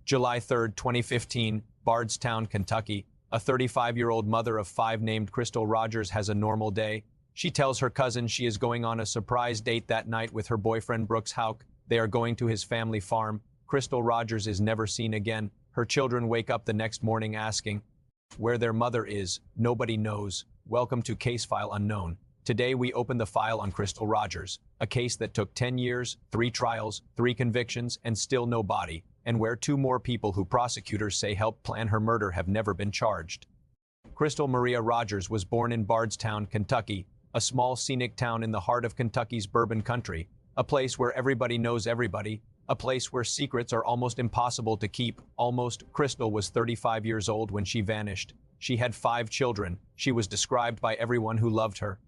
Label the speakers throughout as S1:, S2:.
S1: July 3, 2015, Bardstown, Kentucky. A 35-year-old mother of 5 named Crystal Rogers has a normal day. She tells her cousin she is going on a surprise date that night with her boyfriend Brooks Houck. They are going to his family farm. Crystal Rogers is never seen again. Her children wake up the next morning asking where their mother is. Nobody knows. Welcome to Case File Unknown. Today we open the file on Crystal Rogers, a case that took 10 years, 3 trials, 3 convictions, and still no body, and where 2 more people who prosecutors say helped plan her murder have never been charged. Crystal Maria Rogers was born in Bardstown, Kentucky, a small scenic town in the heart of Kentucky's bourbon country, a place where everybody knows everybody, a place where secrets are almost impossible to keep. Crystal was 35 years old when she vanished. She had 5 children. She was described by everyone who loved her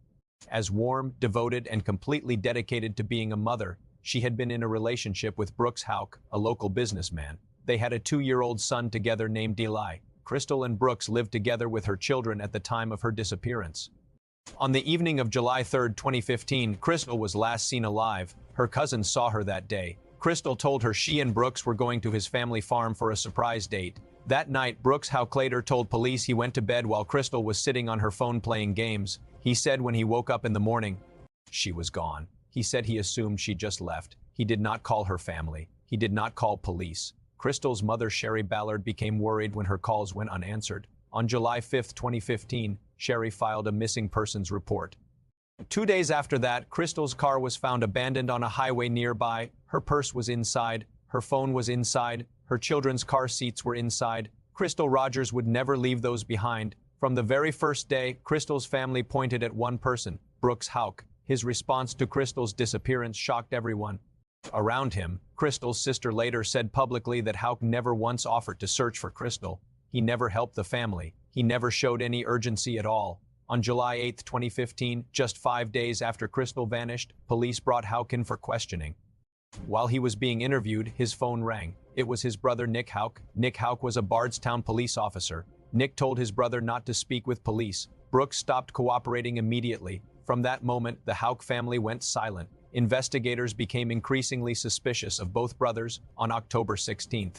S1: as warm, devoted, and completely dedicated to being a mother. She had been in a relationship with Brooks Houck, a local businessman. They had a 2-year-old son together named Eli. Crystal and Brooks lived together with her children at the time of her disappearance. On the evening of July 3, 2015, Crystal was last seen alive. Her cousin saw her that day. Crystal told her she and Brooks were going to his family farm for a surprise date. That night, Brooks Houck later told police he went to bed while Crystal was sitting on her phone playing games. He said when he woke up in the morning, she was gone. He said he assumed she just left. He did not call her family. He did not call police. Crystal's mother, Sherry Ballard, became worried when her calls went unanswered. On July 5, 2015, Sherry filed a missing persons report. 2 days after that, Crystal's car was found abandoned on a highway nearby. Her purse was inside. Her phone was inside. Her children's car seats were inside. Crystal Rogers would never leave those behind. From the very first day, Crystal's family pointed at one person, Brooks Houck. His response to Crystal's disappearance shocked everyone around him. Crystal's sister later said publicly that Houck never once offered to search for Crystal. He never helped the family. He never showed any urgency at all. On July 8, 2015, just 5 days after Crystal vanished, police brought Houck in for questioning. While he was being interviewed, his phone rang. It was his brother Nick Houck. Nick Houck was a Bardstown police officer. Nick told his brother not to speak with police. Brooks stopped cooperating immediately. From that moment, the Houck family went silent. Investigators became increasingly suspicious of both brothers. On October 16,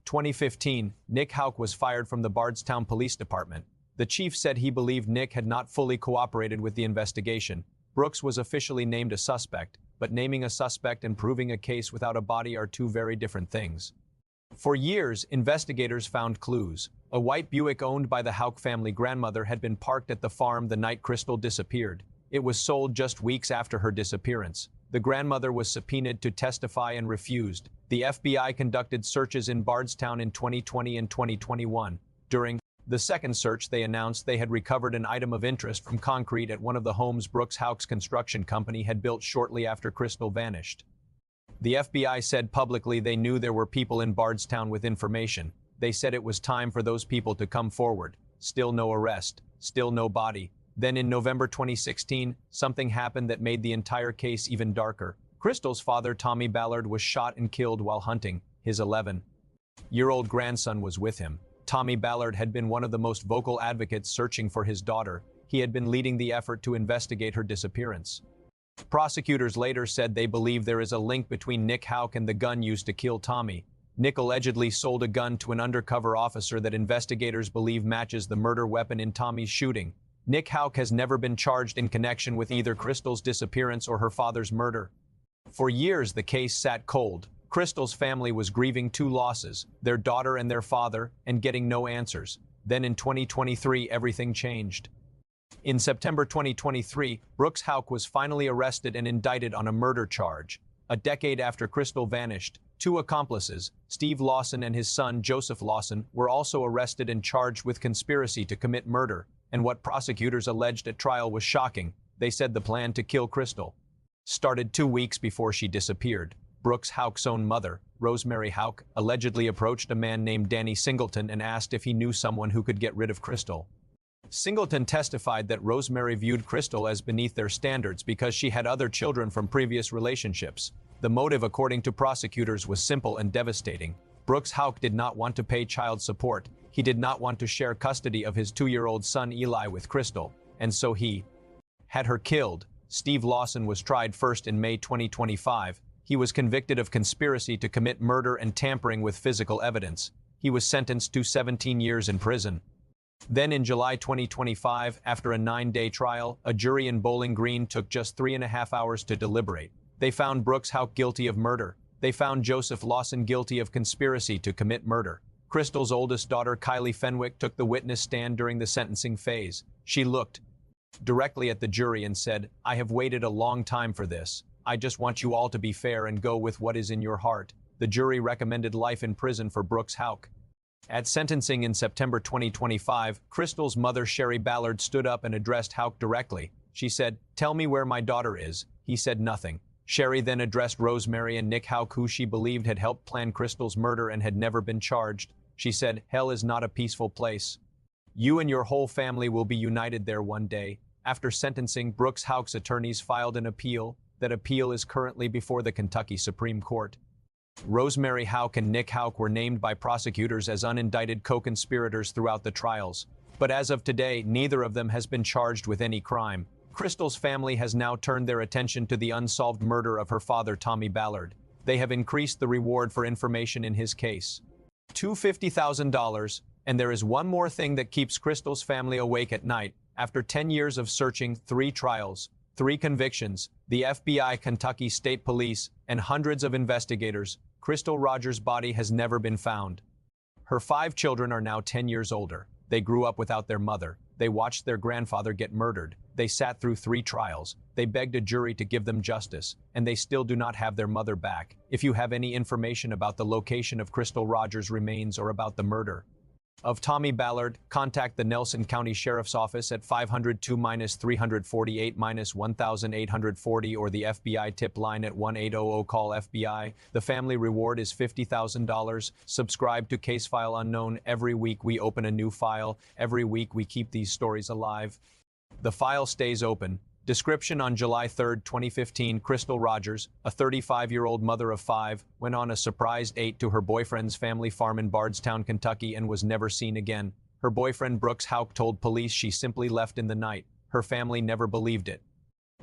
S1: 2015, Nick Houck was fired from the Bardstown Police Department. The chief said he believed Nick had not fully cooperated with the investigation. Brooks was officially named a suspect, but naming a suspect and proving a case without a body are 2 very different things. For years, investigators found clues. A white Buick owned by the Houck family grandmother had been parked at the farm the night Crystal disappeared. It was sold just weeks after her disappearance. The grandmother was subpoenaed to testify and refused. The FBI conducted searches in Bardstown in 2020 and 2021. During the second search, they announced they had recovered an item of interest from concrete at one of the homes Brooks Houck's construction company had built shortly after Crystal vanished. The FBI said publicly they knew there were people in Bardstown with information. They said it was time for those people to come forward. Still no arrest. Still no body. Then in November 2016, something happened that made the entire case even darker. Crystal's father, Tommy Ballard, was shot and killed while hunting. His 11-year-old grandson was with him. Tommy Ballard had been one of the most vocal advocates searching for his daughter. He had been leading the effort to investigate her disappearance. Prosecutors later said they believe there is a link between Nick Houck and the gun used to kill Tommy. Nick allegedly sold a gun to an undercover officer that investigators believe matches the murder weapon in Tommy's shooting. Nick Houck has never been charged in connection with either Crystal's disappearance or her father's murder. For years, the case sat cold. Crystal's family was grieving 2 losses, their daughter and their father, and getting no answers. Then in 2023, everything changed. In September 2023, Brooks Houck was finally arrested and indicted on a murder charge. A decade after Crystal vanished, 2 accomplices, Steve Lawson and his son Joseph Lawson, were also arrested and charged with conspiracy to commit murder. And what prosecutors alleged at trial was shocking. They said the plan to kill Crystal started 2 weeks before she disappeared. Brooks Houck's own mother, Rosemary Houck, allegedly approached a man named Danny Singleton and asked if he knew someone who could get rid of Crystal. Singleton testified that Rosemary viewed Crystal as beneath their standards because she had other children from previous relationships. The motive, according to prosecutors, was simple and devastating. Brooks Houck did not want to pay child support. He did not want to share custody of his 2-year-old son Eli with Crystal, and so he had her killed. Steve Lawson was tried first in May 2025. He was convicted of conspiracy to commit murder and tampering with physical evidence. He was sentenced to 17 years in prison. Then in July 2025, after a 9-day trial, a jury in Bowling Green took just 3.5 hours to deliberate. They found Brooks Houck guilty of murder. They found Joseph Lawson guilty of conspiracy to commit murder. Crystal's oldest daughter, Kylie Fenwick, took the witness stand during the sentencing phase. She looked directly at the jury and said, "I have waited a long time for this. I just want you all to be fair and go with what is in your heart." The jury recommended life in prison for Brooks Houck. At sentencing in September 2025, Crystal's mother, Sherry Ballard, stood up and addressed Houck directly. She said, "Tell me where my daughter is." He said nothing. Sherry then addressed Rosemary and Nick Houck, who she believed had helped plan Crystal's murder and had never been charged. She said, "Hell is not a peaceful place. You and your whole family will be united there one day." After sentencing, Brooks Houck's attorneys filed an appeal. That appeal is currently before the Kentucky Supreme Court. Rosemary Houck and Nick Houck were named by prosecutors as unindicted co-conspirators throughout the trials. But as of today, neither of them has been charged with any crime. Crystal's family has now turned their attention to the unsolved murder of her father, Tommy Ballard. They have increased the reward for information in his case to $50,000. And there is one more thing that keeps Crystal's family awake at night. After 10 years of searching, 3 trials, 3 convictions, the FBI, Kentucky State Police, and hundreds of investigators, Crystal Rogers' body has never been found. Her 5 children are now 10 years older. They grew up without their mother. They watched their grandfather get murdered. They sat through 3 trials. They begged a jury to give them justice, and they still do not have their mother back. If you have any information about the location of Crystal Rogers' remains or about the murder of Tommy Ballard, contact the Nelson County Sheriff's Office at 502-348-1840 or the FBI tip line at 1-800-CALL-FBI. The family reward is $50,000. Subscribe to Case File Unknown. Every week we open a new file. Every week we keep these stories alive. The file stays open. Description: on July 3, 2015, Crystal Rogers, a 35-year-old mother of 5, went on a surprise date to her boyfriend's family farm in Bardstown, Kentucky, and was never seen again. Her boyfriend, Brooks Houck, told police she simply left in the night. Her family never believed it.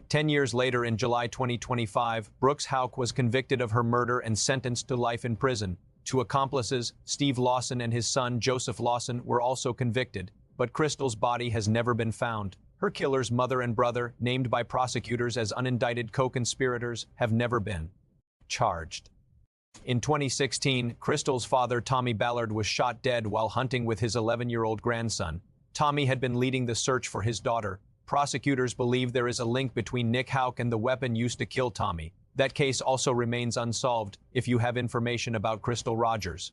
S1: 10 years later, in July 2025, Brooks Houck was convicted of her murder and sentenced to life in prison. 2 accomplices, Steve Lawson and his son, Joseph Lawson, were also convicted, but Crystal's body has never been found. Her killer's mother and brother, named by prosecutors as unindicted co-conspirators, have never been charged. In 2016, Crystal's father, Tommy Ballard, was shot dead while hunting with his 11-year-old grandson. Tommy had been leading the search for his daughter. Prosecutors believe there is a link between Nick Houck and the weapon used to kill Tommy. That case also remains unsolved. If you have information about Crystal Rogers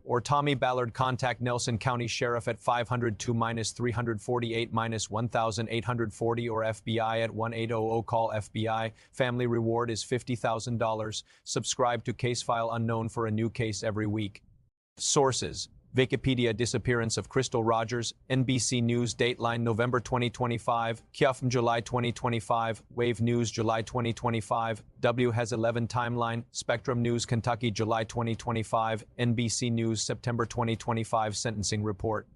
S1: or Tommy Ballard, contact Nelson County Sheriff at 502-348-1840 or FBI at 1-800-CALL-FBI. Family reward is $50,000. Subscribe to Case File Unknown for a new case every week. Sources: Wikipedia. Disappearance of Crystal Rogers, NBC News. Dateline: November 2025. KYUF: July 2025. Wave News: July 2025. W has 11 Timeline. Spectrum News, Kentucky, July 2025. NBC News, September 2025. Sentencing Report.